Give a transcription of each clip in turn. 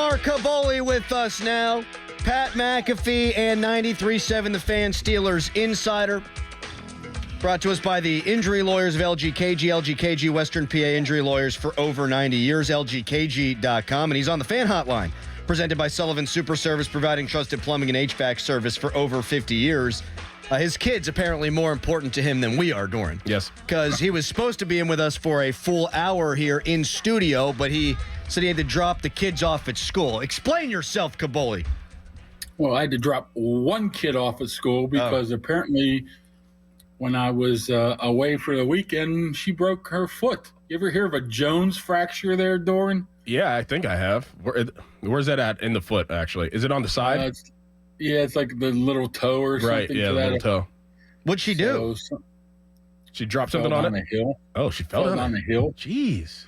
Mark Kaboly with us now. Pat McAfee and 93.7 The Fan Steelers Insider. Brought to us by the injury lawyers of LGKG. LGKG, Western PA injury lawyers for over 90 years. LGKG.com. And he's on the Fan Hotline. Presented by Sullivan Super Service, providing trusted plumbing and HVAC service for over 50 years. His kid's apparently more important to him than we are, Doran. Yes. Because he was supposed to be in with us for a full hour here in studio, but he said he had to drop the kids off at school. Explain yourself, Kaboly. Well, I had to drop one kid off at school because apparently when I was away for the weekend, she broke her foot. You ever hear of a Jones fracture there, Doran? Yeah, I think I have. Where's that at in the foot, actually? Is it on the side? It's like the little toe or something. Right, yeah, the little toe. What'd she do? She dropped something on it? A hill. Oh, she fell down a hill. Jeez.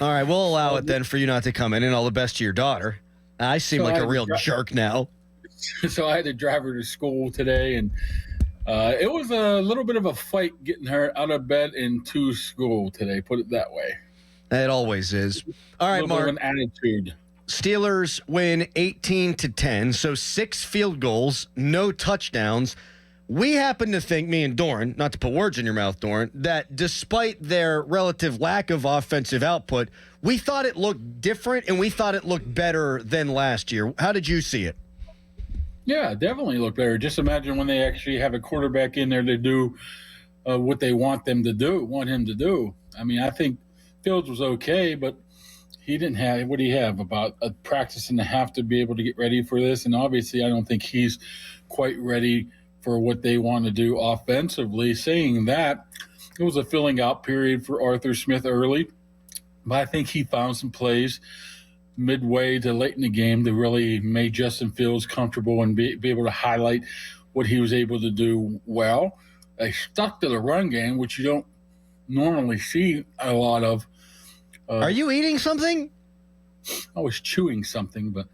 All right, we'll allow it then for you not to come in, and all the best to your daughter. I seem like a real jerk now. So I had to drive her to school today, and it was a little bit of a fight getting her out of bed and to school today, put it that way. It always is. All right, Mark. An attitude. Steelers win 18-10, so 6 field goals, no touchdowns. We happen to think, me and Doran, not to put words in your mouth, Doran, that despite their relative lack of offensive output, we thought it looked different and we thought it looked better than last year. How did you see it? Yeah, definitely looked better. Just imagine when they actually have a quarterback in there to do what they want him to do. I mean, I think Fields was okay, but he didn't have – what do you have, about a practice and a half to be able to get ready for this? And obviously I don't think he's quite ready for what they want to do offensively. Saying that, it was a filling out period for Arthur Smith early, but I think he found some plays midway to late in the game to really make Justin Fields comfortable and be able to highlight what he was able to do well. They stuck to the run game, which you don't normally see a lot of. Are you eating something? I was chewing something, but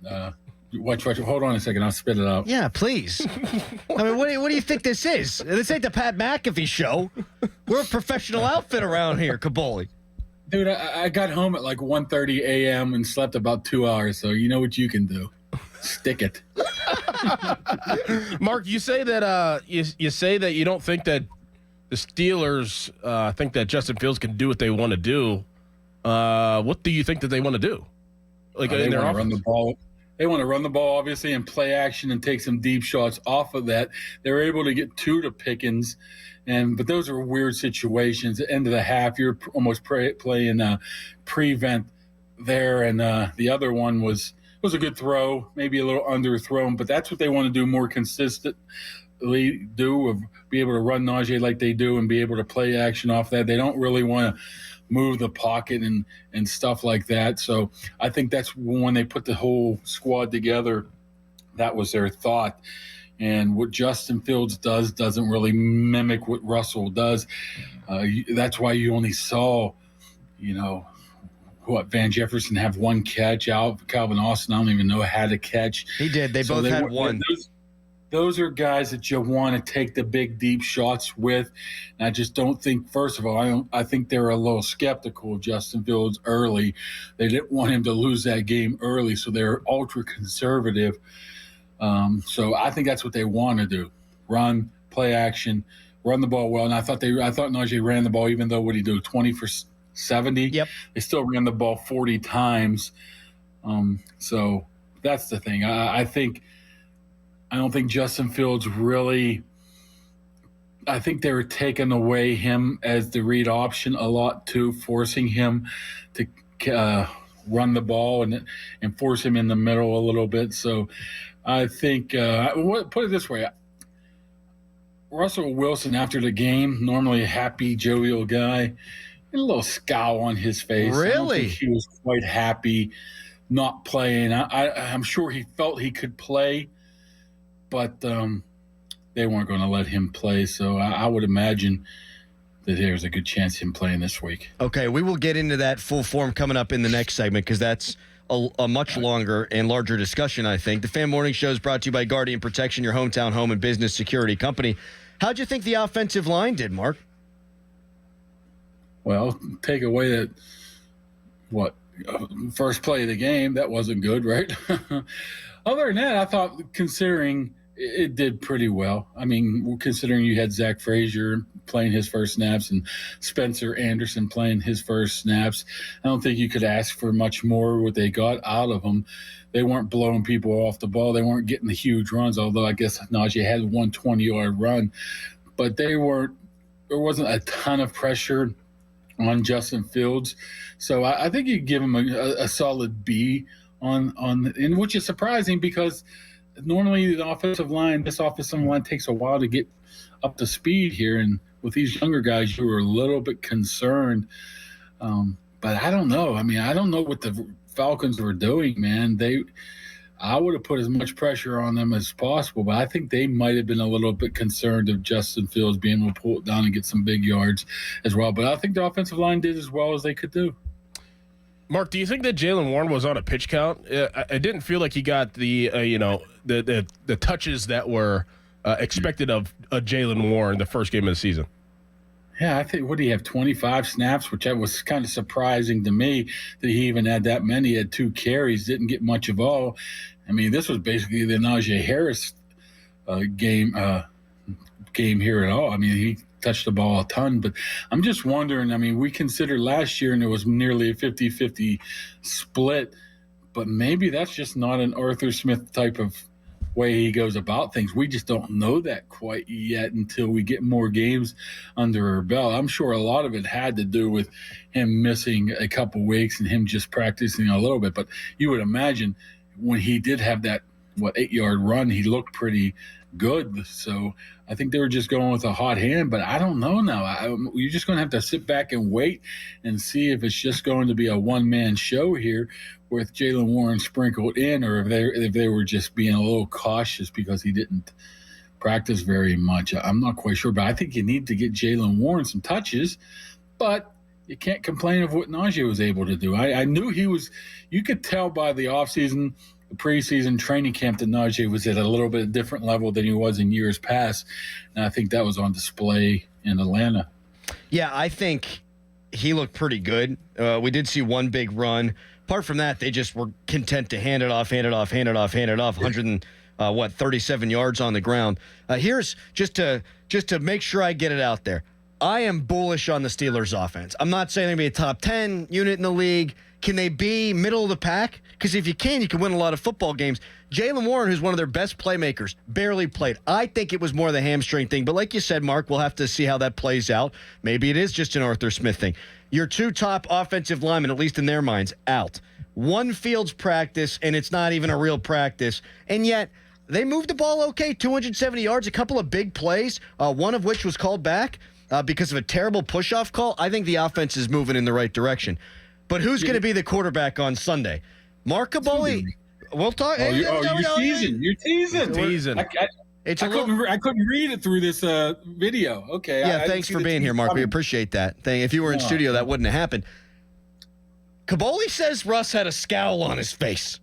watch. Hold on a second. I'll spit it out. Yeah, please. I mean, what do you think this is? This ain't the Pat McAfee show. We're a professional outfit around here, Kaboly. Dude, I got home at like 1:30 a.m. and slept about 2 hours, so you know what you can do. Stick it. Mark, you say that you say that you don't think that the Steelers think that Justin Fields can do what they want to do. What do you think that they want to do? Like in their offense? Run the ball. They want to run the ball, obviously, and play action and take some deep shots off of that. They're able to get 2 to Pickens, but those are weird situations. At the end of the half, you're almost playing prevent there, and the other one was a good throw, maybe a little underthrown, but that's what they want to do more consistently. Be able to run Najee like they do and be able to play action off that. They don't really want to move the pocket and stuff like that. So I think that's when they put the whole squad together, that was their thought. And what Justin Fields does doesn't really mimic what Russell does. That's why you only saw, Van Jefferson have 1 catch out. Calvin Austin, I don't even know how to catch. He did. They both had 1. Those are guys that you want to take the big, deep shots with. And I just don't think, first of all, I think they were a little skeptical of Justin Fields early. They didn't want him to lose that game early, so they're ultra conservative. So I think that's what they want to do: run, play action, run the ball well. And I thought Najee ran the ball, even though what he do 20 for 70. Yep. They still ran the ball 40 times. So that's the thing. I don't think Justin Fields really – I think they were taking away him as the read option a lot too, forcing him to run the ball and force him in the middle a little bit. So I think put it this way. Russell Wilson, after the game, normally a happy, jovial guy, had a little scowl on his face. Really? I don't think he was quite happy not playing. I'm sure he felt he could play, but they weren't going to let him play. So I would imagine that there's a good chance of him playing this week. Okay, we will get into that full form coming up in the next segment because that's a much longer and larger discussion, I think. The Fan Morning Show is brought to you by Guardian Protection, your hometown home and business security company. How'd you think the offensive line did, Mark? Well, take away that, first play of the game. That wasn't good, right? Other than that, I thought, considering it did pretty well. I mean, considering you had Zach Frazier playing his first snaps and Spencer Anderson playing his first snaps, I don't think you could ask for much more what they got out of them. They weren't blowing people off the ball. They weren't getting the huge runs, although I guess Najee had one 20-yard run. But there wasn't a ton of pressure on Justin Fields. So I think you give him a solid B on, and which is surprising because normally this offensive line takes a while to get up to speed here. And with these younger guys, you were a little bit concerned. But I don't know. I mean, I don't know what the Falcons were doing, man. I would have put as much pressure on them as possible, but I think they might have been a little bit concerned of Justin Fields being able to pull it down and get some big yards as well. But I think the offensive line did as well as they could do. Mark, do you think that Jaylen Warren was on a pitch count? I didn't feel like he got the touches that were expected of Jaylen Warren the first game of the season. Yeah, I think, what did he have, 25 snaps, which was kind of surprising to me that he even had that many. He had 2 carries, didn't get much of all. I mean, this was basically the Najee Harris game here at all. I mean, he touched the ball a ton, but I'm just wondering, I mean, we considered last year and it was nearly a 50-50 split, but maybe that's just not an Arthur Smith type of way he goes about things. We just don't know that quite yet until we get more games under our belt. I'm sure a lot of it had to do with him missing a couple weeks and him just practicing a little bit, but you would imagine when he did have that 8-yard run, he looked pretty good. So I think they were just going with a hot hand, but I don't know now. You're just going to have to sit back and wait and see if it's just going to be a one-man show here with Jaylen Warren sprinkled in, or if they were just being a little cautious because he didn't practice very much. I'm not quite sure, but I think you need to get Jaylen Warren some touches, but you can't complain of what Najee was able to do. I knew you could tell by the offseason, the preseason training camp, that Najee was at a little bit different level than he was in years past, and I think that was on display in Atlanta. Yeah, I think he looked pretty good. We did see one big run. Apart from that, they just were content to hand it off. 37 yards on the ground. Here's just to make sure I get it out there. I am bullish on the Steelers' offense. I'm not saying they're going to be a top 10 unit in the league. Can they be middle of the pack? Because if you can win a lot of football games. Jaylen Warren, who's one of their best playmakers, barely played. I think it was more the hamstring thing. But like you said, Mark, we'll have to see how that plays out. Maybe it is just an Arthur Smith thing. Your 2 top offensive linemen, at least in their minds, out. 1 Fields practice, and it's not even a real practice. And yet, they moved the ball okay, 270 yards, a couple of big plays, one of which was called back because of a terrible push-off call. I think the offense is moving in the right direction. But who's going to be the quarterback on Sunday? Mark Kaboly. We'll talk. You're teasing. You're teasing. I couldn't read it through this video. Okay. Yeah, thanks for being here, Mark. We appreciate that. If you were in studio, that wouldn't have happened. Kaboly says Russ had a scowl on his face.